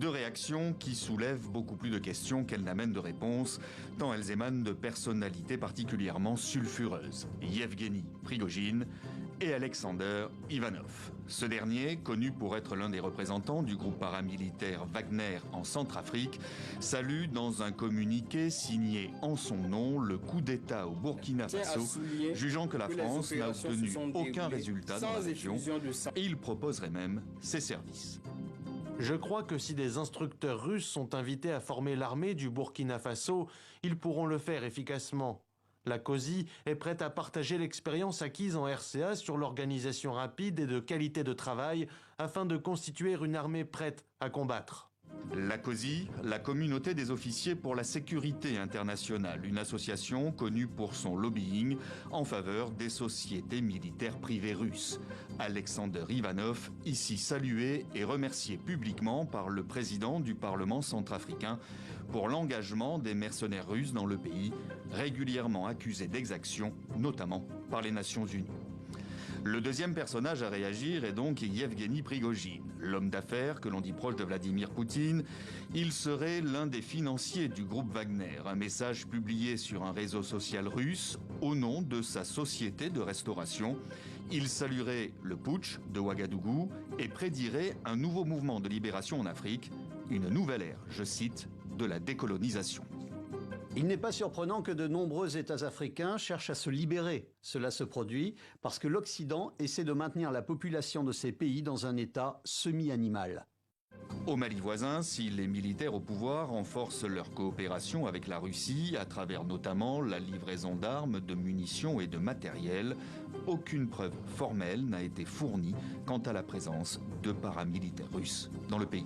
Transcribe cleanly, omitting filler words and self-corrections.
Deux réactions qui soulèvent beaucoup plus de questions qu'elles n'amènent de réponses, tant elles émanent de personnalités particulièrement sulfureuses. Yevgeny Prigojine et Alexander Ivanov. Ce dernier, connu pour être l'un des représentants du groupe paramilitaire Wagner en Centrafrique, salue dans un communiqué signé en son nom le coup d'État au Burkina Faso, jugeant que la France n'a obtenu aucun résultat dans la région et il proposerait même ses services. Je crois que si des instructeurs russes sont invités à former l'armée du Burkina Faso, ils pourront le faire efficacement. La COSI est prête à partager l'expérience acquise en RCA sur l'organisation rapide et de qualité de travail afin de constituer une armée prête à combattre. La COSI, la Communauté des officiers pour la sécurité internationale, une association connue pour son lobbying en faveur des sociétés militaires privées russes. Alexander Ivanov, ici salué et remercié publiquement par le président du Parlement centrafricain pour l'engagement des mercenaires russes dans le pays, régulièrement accusés d'exactions, notamment par les Nations Unies. Le deuxième personnage à réagir est donc Yevgeny Prigojine, l'homme d'affaires que l'on dit proche de Vladimir Poutine. Il serait l'un des financiers du groupe Wagner, un message publié sur un réseau social russe au nom de sa société de restauration. Il saluerait le putsch de Ouagadougou et prédirait un nouveau mouvement de libération en Afrique, une nouvelle ère, je cite, de la décolonisation. Il n'est pas surprenant que de nombreux États africains cherchent à se libérer. Cela se produit parce que l'Occident essaie de maintenir la population de ces pays dans un état semi-animal. Au Mali voisin, si les militaires au pouvoir renforcent leur coopération avec la Russie, à travers notamment la livraison d'armes, de munitions et de matériel, aucune preuve formelle n'a été fournie quant à la présence de paramilitaires russes dans le pays.